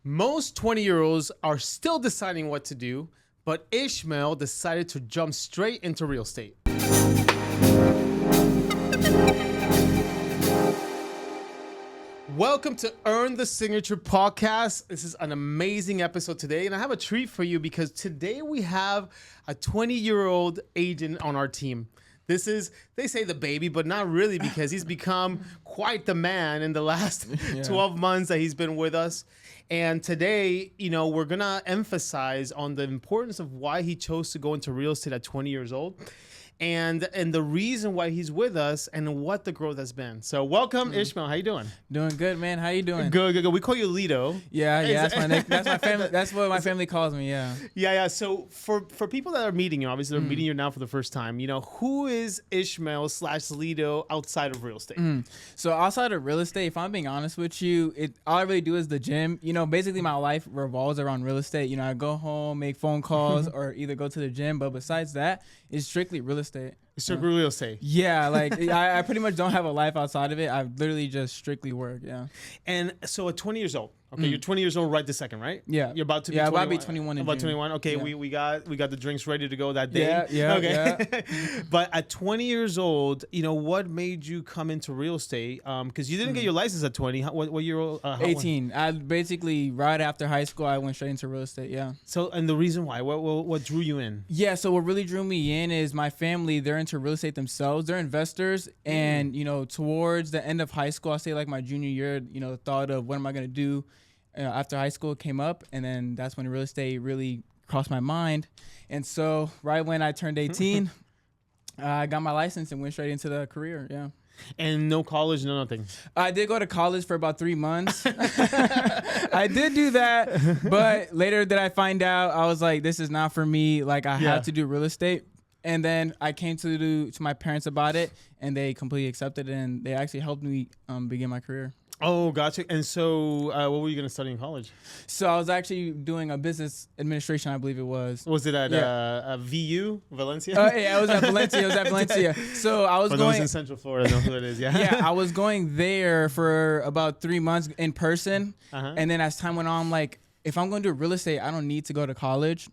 Most 20-year-olds are still deciding what to do, but Ismael decided to jump straight into real estate. Welcome to Earn the Signature Podcast. This is an amazing episode today, and I have a treat for you because today we have a 20-year-old agent on our team. This is, they say the baby, but not really because he's become quite the man in the last 12 months that he's been with us. And today, we're going to emphasize on the importance of why he chose to go into real estate at 20 years old and the reason why he's with us and what the growth has been. So welcome, Ismael. How you doing? Doing good, man. How you doing? Good. We call you Lido. Yeah. That's my nick. That's my family. That's what my family calls me. Yeah. So for people that are meeting you, obviously they're meeting you now for the first time. Who is Ismael / Lido outside of real estate? So outside of real estate, if I'm being honest with you, all I really do is the gym. Basically my life revolves around real estate. I go home, make phone calls, or either go to the gym. But besides that, it's strictly real estate. Strictly real estate. Yeah, like I pretty much don't have a life outside of it. I literally just strictly work. Yeah. And so at 20 years old. Okay, you're 20 years old right this second, right? Yeah. You're about to be 21. About to be 21 in About June. 21. Okay, yeah. we got the drinks ready to go that day. Yeah. Okay. But at 20 years old, what made you come into real estate? Because you didn't get your license at 20. What year old? 18. I basically right after high school I went straight into real estate. Yeah. So and the reason why? What drew you in? Yeah. So what really drew me in is my family. They're into real estate themselves. They're investors, and towards the end of high school, I say like my junior year, the thought of what am I gonna do after high school came up, and then that's when real estate really crossed my mind. And so right when I turned 18, I got my license and went straight into the career. Yeah. And no college, no nothing. I did go to college for about 3 months. I did do that, but later did I find out I was like, this is not for me. Like I had to do real estate. And then I came to my parents about it, and they completely accepted it, and they actually helped me begin my career. Oh, gotcha. And so what were you going to study in college? So I was actually doing a business administration, I believe it was. Was it at VU, Valencia? Yeah, it was at Valencia. So I was for going... those in Central Florida know who it is, yeah. Yeah, I was going there for about 3 months in person. And then as time went on, I'm like, if I'm going to do real estate, I don't need to go to college.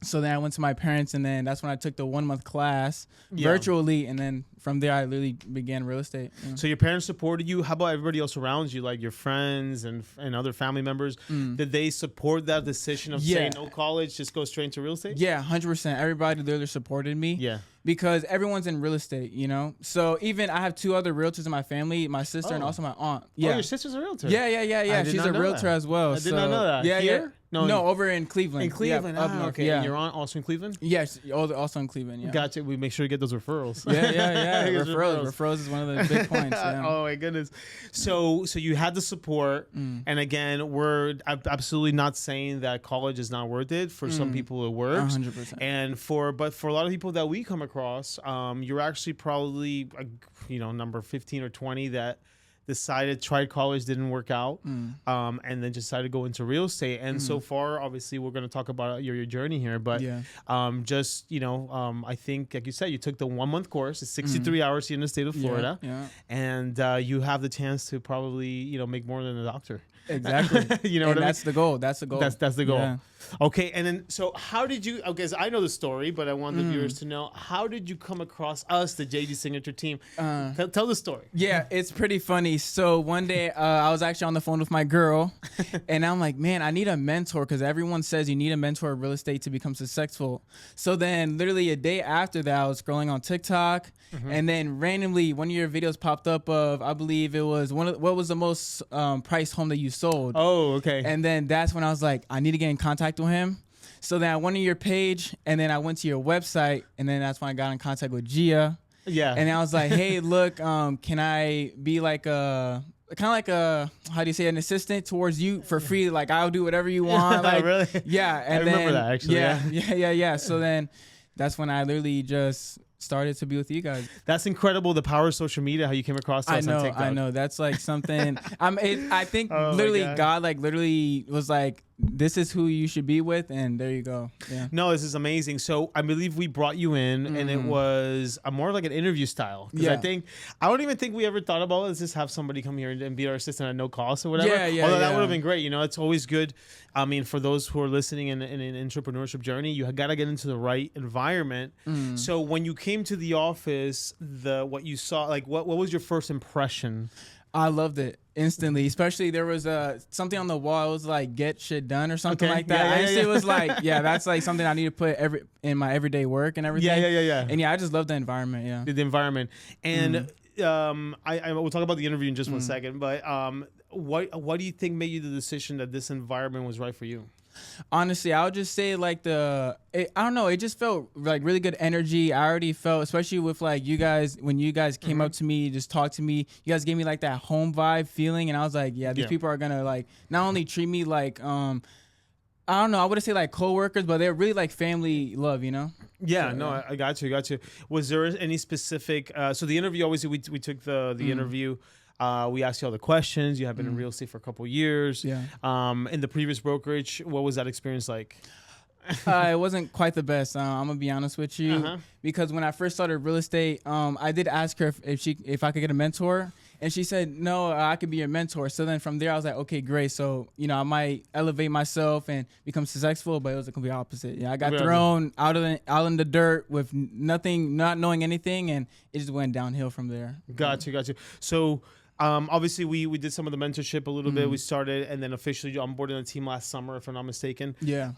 So then I went to my parents, and then that's when I took the 1 month class virtually, and then from there I literally began real estate. Yeah. So your parents supported you. How about everybody else around you, like your friends and other family members? Did they support that decision of saying no college, just go straight into real estate? Yeah, 100%. Everybody literally supported me. Yeah. Because everyone's in real estate, So even I have 2 other realtors in my family, my sister and also my aunt. Yeah. Oh, your sister's a realtor? Yeah. She's a realtor as well. I did not know that. Yeah, Here? No, over in Cleveland. In Cleveland, up north. okay. Yeah. And your aunt also in Cleveland? Yes, also in Cleveland, yeah. Gotcha. We make sure to get those referrals. Yeah. Referrals is one of the big points. Yeah. Oh my goodness. So you had the support, and again, we're absolutely not saying that college is not worth it. For some people, it works. 100%. And for a lot of people that we come across, you're actually probably number 15 or 20 that tried college, didn't work out, and then decided to go into real estate. And so far, obviously, we're going to talk about your journey here. But I think, like you said, you took the 1 month course. It's 63 hours here in the state of Florida. Yeah. And you have the chance to probably, make more than a doctor. Exactly. That's the goal. That's the goal. That's the goal. Yeah. Okay. And then, so how did you, okay, so I know the story, but I want the viewers to know, how did you come across us, the JD Signature team? Tell the story. Yeah, it's pretty funny. So one day I was actually on the phone with my girl, and I'm like, man, I need a mentor, because everyone says you need a mentor in real estate to become successful. So then literally a day after that, I was scrolling on TikTok, and then randomly one of your videos popped up of, I believe it was what was the most priced home that you sold. Oh, okay. And then that's when I was like, I need to get in contact with him. So then I went to your page, and then I went to your website, and then that's when I got in contact with Gia. Yeah. And I was like, hey, look, can I be like how do you say, an assistant towards you for free? Like, I'll do whatever you want. Like, really? Yeah. And I remember that, actually. Yeah. So then that's when I literally just started to be with you guys. That's incredible. The power of social media, how you came across us on TikTok. I know. That's like something. I think literally God literally was like, this is who you should be with, and there you go. Yeah. No, this is amazing. So I believe we brought you in, and it was more like an interview style. Because I don't even think we ever thought about let's just have somebody come here and be our assistant at no cost or whatever. Although that would have been great. You know, it's always good. I mean, for those who are listening in an entrepreneurship journey, you got to get into the right environment. So when you came to the office, what you saw, like what was your first impression? I loved it instantly. Especially there was something on the wall. It was like "get shit done" or something like that. It was like, that's like something I need to put in my everyday work and everything. And I just love the environment. Yeah, the environment. And I will talk about the interview in just 1 second. But what do you think made you the decision that this environment was right for you? Honestly, I would just say like I don't know. It just felt like really good energy. I already felt, especially with like you guys, when you guys came up to me, just talked to me. You guys gave me like that home vibe feeling, and I was like, these people are gonna like not only treat me like I don't know. I wouldn't say like coworkers, but they're really like family love, you know. Yeah, so, no, I got you. Was there any specific? So the interview, obviously, we took the interview. We asked you all the questions. You have been in real estate for a couple of years. Yeah. In the previous brokerage, what was that experience like? It wasn't quite the best. I'm gonna be honest with you, because when I first started real estate, I did ask her if I could get a mentor, and she said no, I could be your mentor. So then from there, I was like, okay, great. So I might elevate myself and become successful, but it was the complete opposite. Yeah, I got thrown out in the dirt with nothing, not knowing anything, and it just went downhill from there. Got you. So. Obviously, we did some of the mentorship a little bit. We started and then officially onboarded the team last summer, if I'm not mistaken. Yeah.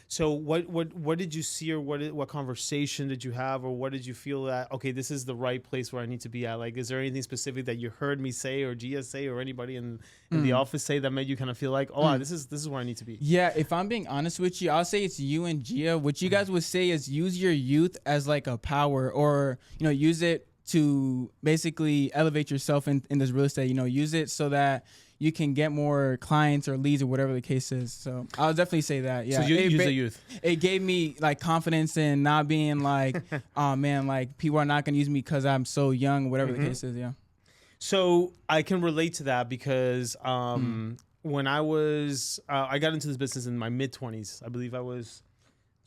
So what did you see, or what conversation did you have, or what did you feel that this is the right place where I need to be at? Like, is there anything specific that you heard me say, or Gia say, or anybody in the office say that made you kind of feel like, this is where I need to be? Yeah. If I'm being honest with you, I'll say it's you and Gia. What you guys would say is use your youth as like a power, or use it to basically elevate yourself in this real estate. Use it so that you can get more clients or leads or whatever the case is. So I'll definitely say that. Yeah. So you use the youth. It gave me like confidence in not being like, oh man, like people are not going to use me because I'm so young, whatever the case is. Yeah. So I can relate to that because when I was, I got into this business in my mid-20s. I believe I was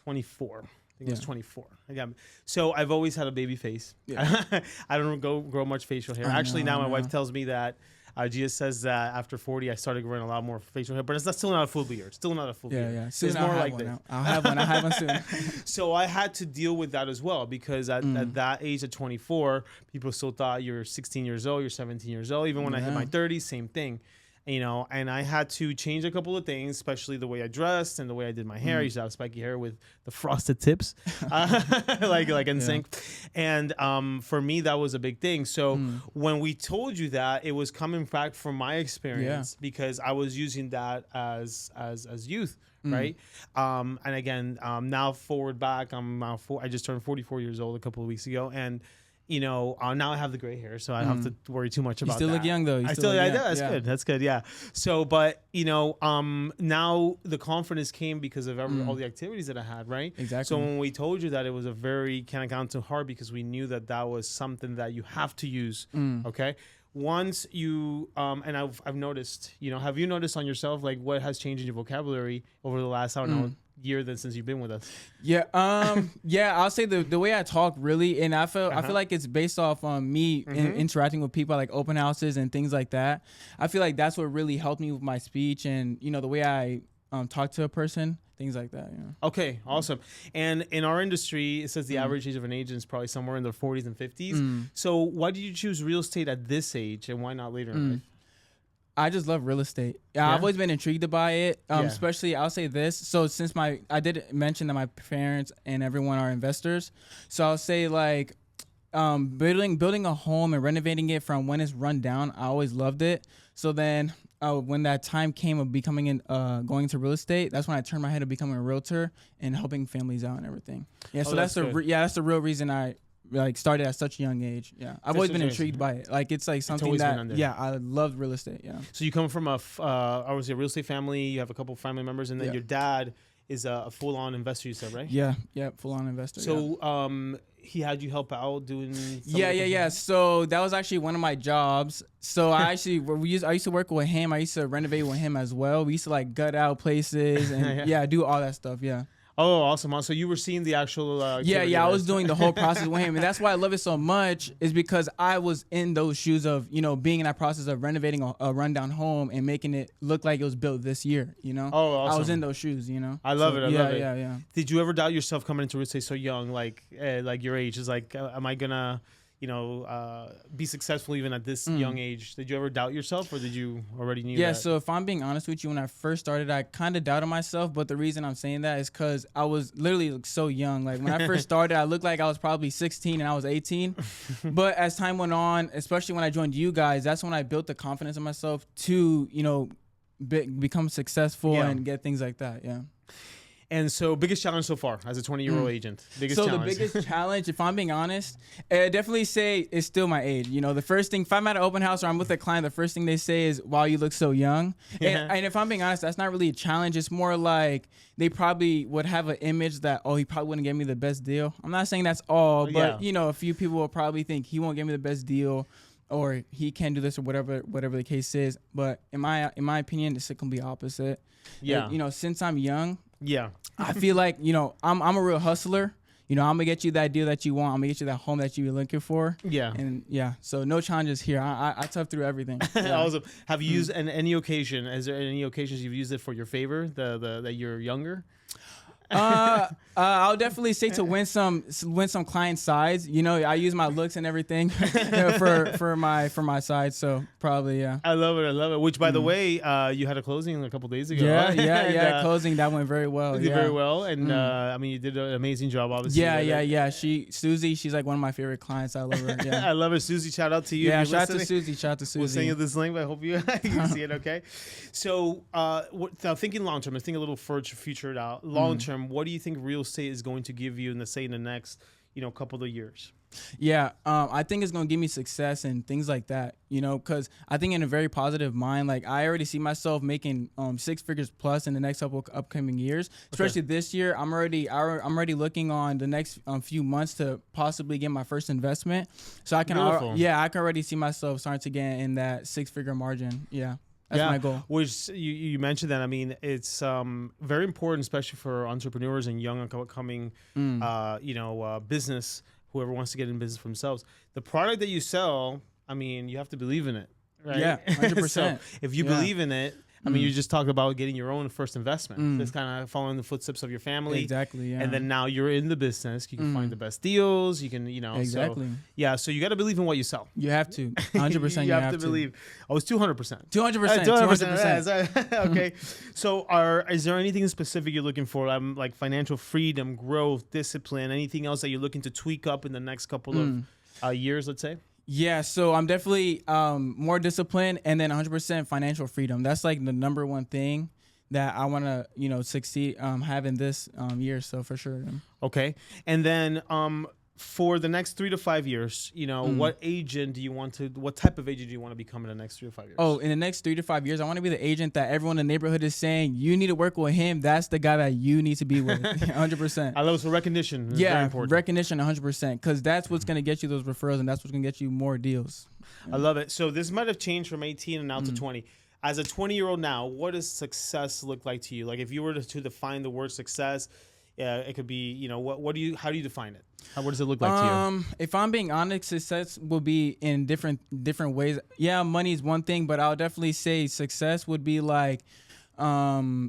24. I think it was 24. So I've always had a baby face. Yeah. I don't grow much facial hair. Actually, now my wife tells me that Gia says that after 40, I started growing a lot more facial hair, but it's still not a full beard. Still not a full beard. Yeah. Soon it's more like this. I'll have one soon. So I had to deal with that as well, because at that age of 24, people still thought you're 16 years old, you're 17 years old. Even when I hit my 30s, same thing. And I had to change a couple of things, especially the way I dressed and the way I did my hair. I used to have spiky hair with the frosted tips, like NSYNC. And for me, that was a big thing. So when we told you that, it was coming back from my experience because I was using that as youth. Right. And again, now forward back, I just turned 44 years old a couple of weeks ago. And now I have the gray hair, so I don't have to worry too much about that. You still look young, though. That's good. Yeah. So, but, now the confidence came because of all the activities that I had, right? Exactly. So when we told you that, it was a very kind of gone to heart because we knew that was something that you have to use, okay? Once you, and I've noticed, have you noticed on yourself, like what has changed in your vocabulary over the last, I don't know, year since you've been with us? Yeah. I'll say the way I talk really, and I feel like it's based off me interacting with people at like open houses and things like that. I feel like that's what really helped me with my speech and the way I talk to a person, things like that. Okay, awesome. And in our industry, it says the average age of an agent is probably somewhere in their 40s and 50s. So why did you choose real estate at this age, and why not later in life? I just love real estate. I've always been intrigued by it. Especially, I'll say this. So since I did mention that my parents and everyone are investors. So I'll say like building a home and renovating it from when it's run down. I always loved it. So then when that time came of becoming going into real estate, that's when I turned my head to becoming a realtor and helping families out and everything. Yeah. So that's the real reason I started at such a young age. Yeah, I've always been intrigued by it. Like it's like something that I love real estate. Yeah. So you come from obviously a real estate family. You have a couple of family members, and then your dad is a full-on investor, you said, right? Yeah, full on investor. So he had you help out doing Yeah. So that was actually one of my jobs. So I actually I used to work with him. I used to renovate with him as well. We used to like gut out places and do all that stuff. Yeah. Oh, awesome. So you were seeing the actual I was doing the whole process with him, and that's why I love it so much, is because I was in those shoes of, you know, being in that process of renovating a rundown home and making it look like it was built this year, you know. Oh, awesome. I was in those shoes, you know. I love it. I love it. Yeah. Did you ever doubt yourself coming into real estate so young, like your age? Is like, am I gonna, be successful even at this young age? Did you ever doubt yourself, or did you already knew that? So if I'm being honest with you, when I first started, I kind of doubted myself. But the reason I'm saying that is because I was literally so young. Like when I first started, I looked like I was probably 16 and I was 18. But as time went on, especially when I joined you guys, that's when I built the confidence in myself to, you know, become successful and get things like that. Yeah. And so, biggest challenge so far as a 20-year-old agent? Biggest so challenge. The biggest challenge, if I'm being honest, I definitely say it's still my age. You know, the first thing, if I'm at an open house or I'm with a client, the first thing they say is, "Wow, you look so young." Yeah. And if I'm being honest, that's not really a challenge. It's more like they probably would have an image that, oh, he probably wouldn't give me the best deal. I'm not saying that's all, but you know, a few people will probably think he won't give me the best deal, or he can't do this, or whatever the case is. But in my opinion, it's a complete opposite. Yeah. You know, since I'm young. Yeah. I feel like, you know, I'm a real hustler. You know, I'm gonna get you that deal that you want. I'm gonna get you that home that you were looking for. Yeah. And so no challenges here. I tough through everything. Yeah. Awesome. Have you used any occasion? Is there any occasions you've used it for your favor? The that you're younger? I'll definitely say to win some client sides. You know, I use my looks and everything for my side. So probably, yeah. I love it. Which, by the way, you had a closing a couple days ago. Yeah. Closing that went very well. Did very well, and I mean, you did an amazing job. Obviously. Yeah. Susie, she's like one of my favorite clients. I love her. Yeah. I love her, Susie. Shout out to you. Yeah, shout out to Susie. We'll send you this link, but I hope you can see it. Okay. So, now thinking long term, let's think a little future out. Long term. What do you think real estate is going to give you in the next, couple of years? Yeah, I think it's gonna give me success and things like that. You know, because I think in a very positive mind, like I already see myself making 6 figures plus in the next couple upcoming years. Especially this year, I'm already looking on the next few months to possibly get my first investment. So I can, I can already see myself starting to get in that 6-figure margin. Yeah. That's my goal. Which you mentioned that. I mean, it's very important, especially for entrepreneurs and young upcoming, business, whoever wants to get in business for themselves. The product that you sell, I mean, you have to believe in it, right? Yeah, 100%. So if you believe in it, I mean, you just talked about getting your own first investment. Just kind of following the footsteps of your family. Exactly, yeah. And then now you're in the business. You can find the best deals. You can, Exactly. So you got to believe in what you sell. You have to. 100% you have to believe. Oh, it's 200%. 200%. Okay. So is there anything specific you're looking for? Like financial freedom, growth, discipline, anything else that you're looking to tweak up in the next couple of years, let's say? Yeah, so I'm definitely more disciplined, and then 100% financial freedom. That's like the number one thing that I want to, succeed having this year. So for sure. Okay. And then for the next 3 to 5 years, what type of agent do you want to become in the next 3 to 5 years? Oh, in the next 3 to 5 years, I want to be the agent that everyone in the neighborhood is saying, you need to work with him. That's the guy that you need to be with. 100%. I love it. So recognition is very important. Recognition 100%, because that's what's going to get you those referrals, and that's what's going to get you more deals. I love it. So this might have changed from 18 and now to 20. As a 20-year-old now, what does success look like to you? Like if you were to define the word success, it could be, how do you define it? What does it look like to you? If I'm being honest, success will be in different ways. Yeah, money is one thing, but I'll definitely say success would be like a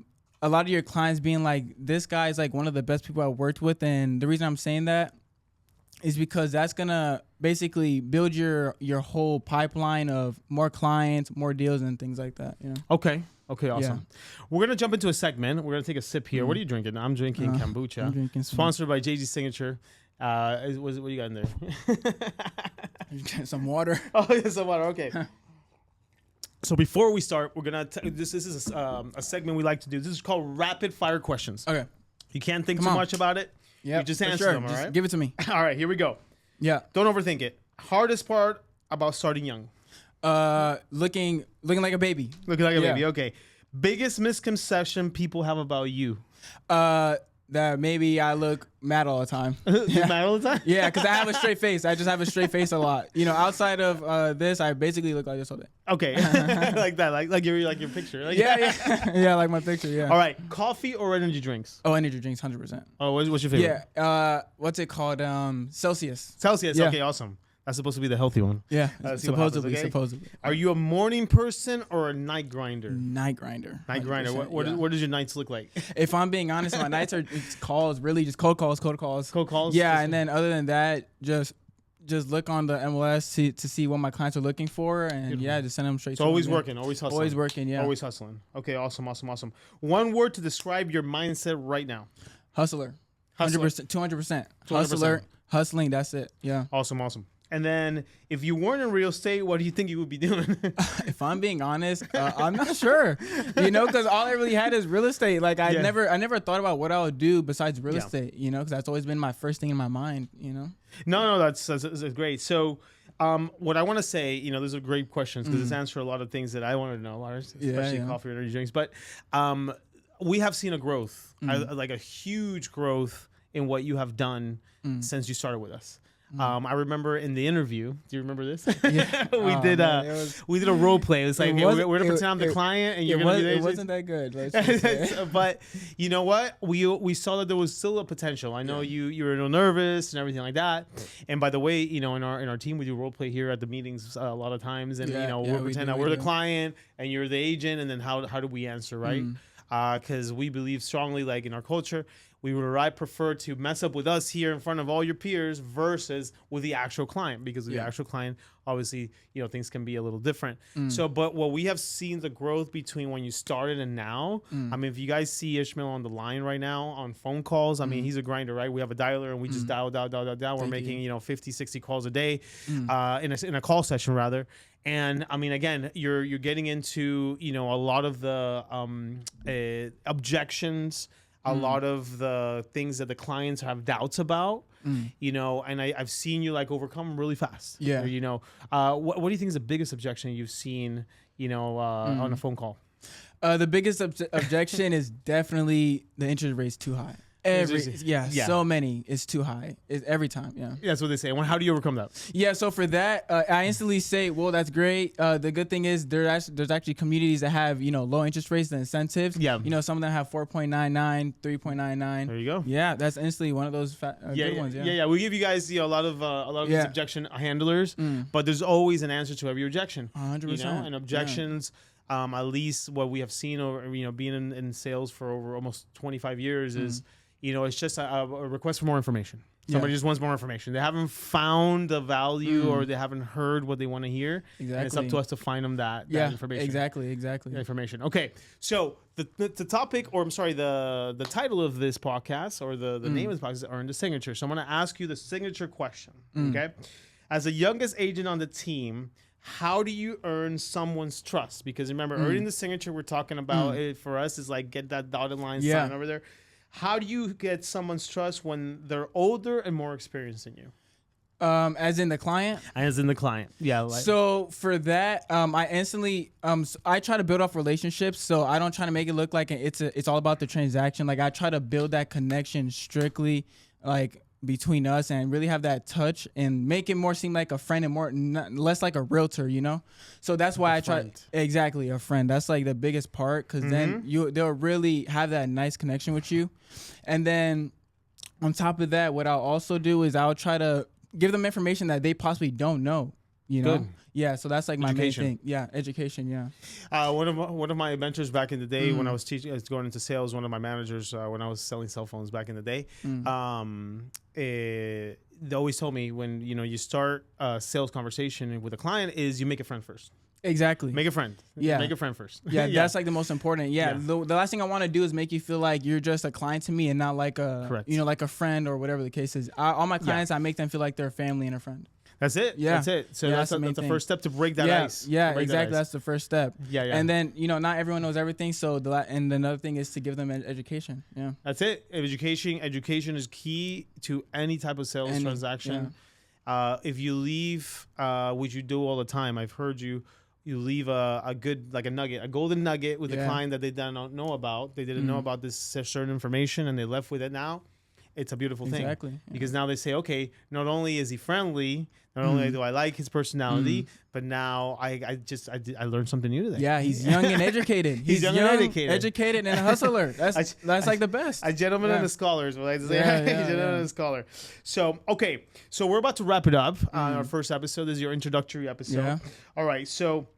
lot of your clients being like, this guy is like one of the best people I've worked with. And the reason I'm saying that is because that's going to basically build your whole pipeline of more clients, more deals, and things like that. Okay, awesome. Yeah. We're going to jump into a segment. We're going to take a sip here. What are you drinking? I'm drinking kombucha. I'm drinking sponsored by JG Signature. What do you got in there? Some water. Oh, yeah, some water. Okay. So before we start, we're gonna. This is a segment we like to do. This is called rapid fire questions. Okay. You can't think too much about it. Yeah. You just answer them. All right. Give it to me. All right. Here we go. Yeah. Don't overthink it. Hardest part about starting young. Looking like a baby. Looking like a baby. Okay. Biggest misconception people have about you. That maybe I look mad all the time. You mad all the time? Yeah, because I have a straight face. I just have a straight face a lot. Outside of this, I basically look like this all day. Okay, like that, like your picture. Like, Yeah, yeah, like my picture. Yeah. All right, coffee or energy drinks? Oh, energy drinks, 100%. Oh, what's your favorite? Yeah. What's it called? Celsius. Celsius. Yeah. Okay, awesome. That's supposed to be the healthy one. Yeah. See what happens, Supposedly. okay? Supposedly. Are you a morning person or a night grinder? Night grinder. Night grinder. 100%, What does your nights look like? If I'm being honest, my nights are it's calls, really just cold calls. Cold calls. Yeah, and then other than that, just look on the MLS to see what my clients are looking for, and Beautiful. yeah, just send them straight. So to always them. working, always hustling. Always working. Yeah. Always hustling. Okay, awesome. One word to describe your mindset right now. Hustler. Hustler. 100%. 200%. 200%. Hustler. Hustling. That's it. Yeah. Awesome. And then, if you weren't in real estate, what do you think you would be doing? If I'm being honest, I'm not sure. Because all I really had is real estate. Like I Yeah. never thought about what I would do besides real Yeah. estate. Because that's always been my first thing in my mind. No, that's great. So, what I want to say, those are great questions because it's answered a lot of things that I wanted to know, especially coffee and energy drinks. But we have seen a growth, like a huge growth in what you have done since you started with us. I remember in the interview. Do you remember this? Yeah. we did a role play. It was like, we're gonna pretend I'm the client, and you're gonna be there. It wasn't that good. Let's just say. But you know what? We saw that there was still a potential. I know you were a little nervous and everything like that. And by the way, in our team, we do role play here at the meetings a lot of times, and we'll pretend that we're the client and you're the agent, and then how do we answer, right? Because we believe strongly, like in our culture, we would prefer to mess up with us here in front of all your peers versus with the actual client, because with the actual client, obviously, things can be a little different. So, but what we have seen the growth between when you started and now, I mean, if you guys see Ismael on the line right now on phone calls, I mean, he's a grinder, right? We have a dialer and we just dial. We're making, 50, 60 calls a day in a call session rather. And I mean, again, you're getting into, a lot of the objections, a lot of the things that the clients have doubts about, and I've seen you overcome really fast. Yeah. What do you think is the biggest objection you've seen, on a phone call? The biggest objection is definitely the interest rate's too high. So many. It's too high. It's every time. Yeah. That's what they say. How do you overcome that? Yeah. So for that, I instantly say, well, that's great. The good thing is there's actually communities that have low interest rates and incentives. Yeah. Some of them have 4.99, 3.99. There you go. Yeah, that's instantly one of those good ones. Yeah. We give you guys a lot of these objection handlers, but there's always an answer to every objection. 100%. And objections. At least what we have seen over being in sales for over almost 25 years is. It's just a request for more information. Somebody just wants more information. They haven't found the value or they haven't heard what they want to hear. Exactly. And it's up to us to find them that information. Exactly. That information. Okay. So the topic, or I'm sorry, the title of this podcast or the name of the podcast is Earn the Signature. So I'm going to ask you the signature question. Okay. As the youngest agent on the team, how do you earn someone's trust? Because remember, earning the signature we're talking about it for us is like get that dotted line sign over there. How do you get someone's trust when they're older and more experienced than you? As in the client? As in the client. Yeah. So for that, I instantly I try to build off relationships. So I don't try to make it look like it's all about the transaction. Like I try to build that connection strictly between us and really have that touch and make it more seem like a friend and less like a realtor, So that's why I try exactly a friend. That's like the biggest part, because then they'll really have that nice connection with you. And then on top of that, what I'll also do is I'll try to give them information that they possibly don't know. Good. Yeah, so that's like my main thing. Yeah, education. Yeah. One of my mentors back in the day when I was going into sales, one of my managers when I was selling cell phones back in the day, they always told me when you start a sales conversation with a client is you make a friend first. Exactly. Make a friend. Yeah. Make a friend first. Yeah, that's like the most important. Yeah. The last thing I want to do is make you feel like you're just a client to me and not like like a friend or whatever the case is. All my clients, I make them feel like they're a family and a friend. That's it. Yeah. That's it. So that's the first step to break that ice. Yeah, exactly. That's the first step. Yeah. And then, not everyone knows everything. So and another thing is to give them education. Yeah. That's it. Education is key to any type of sales transaction. Yeah. If you leave, which you do all the time, I've heard you, you leave a good, like a nugget, a golden nugget with the client that they didn't know about. They didn't know about this certain information, and they left with it. Now it's a beautiful thing. Exactly. Because now they say, okay, not only is he friendly, not only do I like his personality, but now I learned something new today. Yeah, he's young and educated. He's young and educated, and a hustler. That's like the best. A gentleman and a scholar is what I say. Yeah, A gentleman and a scholar. So, okay. So we're about to wrap it up. Our first episode. This is your introductory episode. Yeah. All right. So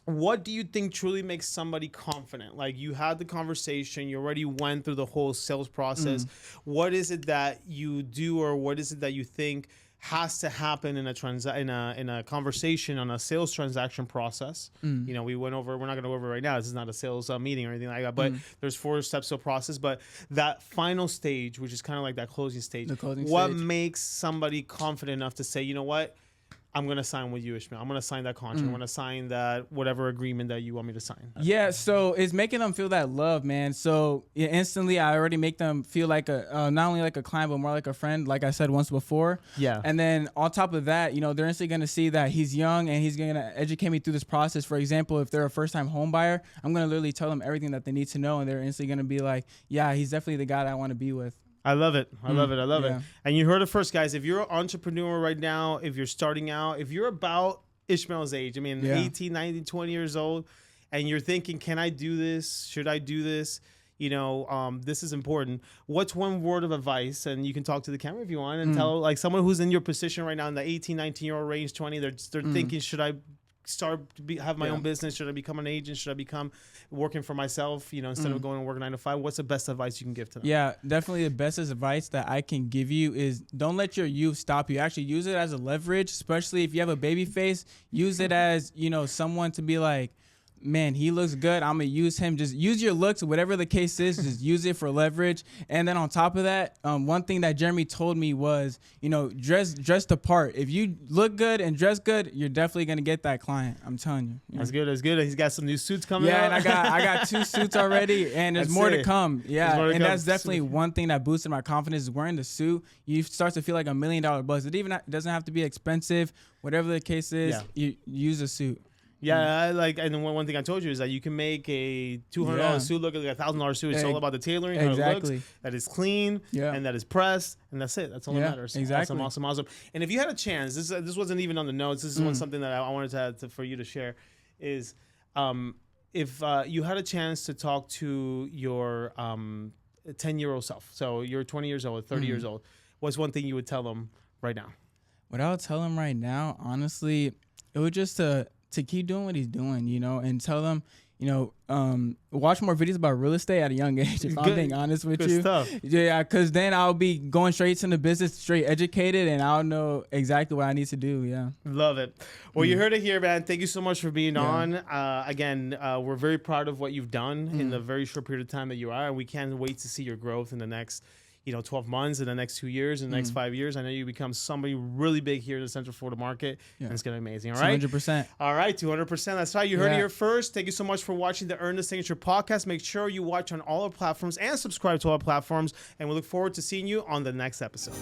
what do you think truly makes somebody confident? Like, you had the conversation, you already went through the whole sales process. What is it that you do, or what is it that you think has to happen in a conversation on a sales transaction process? You know, we're not going to go over it right now. This is not a sales meeting or anything like that, but there's 4 steps to a process. But that final stage, which is kind of like that closing stage, what makes somebody confident enough to say, you know what, I'm going to sign with you, Ismael. I'm going to sign that contract. I'm going to sign that whatever agreement that you want me to sign. Yeah, so it's making them feel that love, man. So instantly, I already make them feel like not only like a client, but more like a friend, like I said once before. Yeah. And then on top of that, you know, they're instantly going to see that he's young and he's going to educate me through this process. For example, if they're a first-time home buyer, I'm going to literally tell them everything that they need to know, and they're instantly going to be like, yeah, he's definitely the guy that I want to be with. I love it. I love it. And you heard it first, guys. If you're an entrepreneur right now, if you're starting out, if you're about Ishmael's age, I mean, 18, 19, 20 years old, and you're thinking, can I do this? Should I do this? You know, this is important. What's one word of advice? And you can talk to the camera if you want and tell, like, someone who's in your position right now in the 18, 19-year-old range, 20, they're thinking, should I have my own business? Should I become an agent? Should I become working for myself, you know, instead of going and working 9 to 5? What's the best advice you can give to them? Yeah, definitely the best advice that I can give you is don't let your youth stop you. Actually use it as a leverage, especially if you have a baby face. Use it as, you know, someone to be like, man, he looks good, I'm gonna use him. Just use your looks, whatever the case is, just use it for leverage. And then on top of that, one thing that Jeremy told me was, you know, dress the part. If you look good and dress good, you're definitely gonna get that client. I'm telling you. That's good. That's good. He's got some new suits coming out. Yeah, and I got 2 suits already, and there's more to come. Yeah, and that's definitely one thing that boosted my confidence is wearing the suit. You start to feel like $1 million buzz. It doesn't have to be expensive. Whatever the case is, you use a suit. Yeah, I like, and then one thing I told you is that you can make a $200 suit look like a $1,000 suit. It's all about the tailoring, how it looks, that is clean, and that is pressed, and that's it. That's all that matters. Exactly. Awesome. And if you had a chance, this wasn't even on the notes. This is something that I wanted for you to share, is if you had a chance to talk to your 10-year-old self, so you're 20 years old, 30 years old, what's one thing you would tell them right now? What I would tell him right now, honestly, it would just to keep doing what he's doing, you know, and tell them, you know, watch more videos about real estate at a young age, if I'm being honest with you. Stuff. Yeah, because then I'll be going straight into business, straight educated, and I'll know exactly what I need to do, Love it. Well, you heard it here, man. Thank you so much for being on. Again, we're very proud of what you've done in the very short period of time that you are, and we can't wait to see your growth in the next 12 months, in the next 2 years, in the next 5 years. I know you become somebody really big here in the Central Florida market, and it's going to be amazing. All right? 200%. All right, 200%. That's right. You heard it here first. Thank you so much for watching the Earn the Signature podcast. Make sure you watch on all our platforms and subscribe to all our platforms, and we look forward to seeing you on the next episode.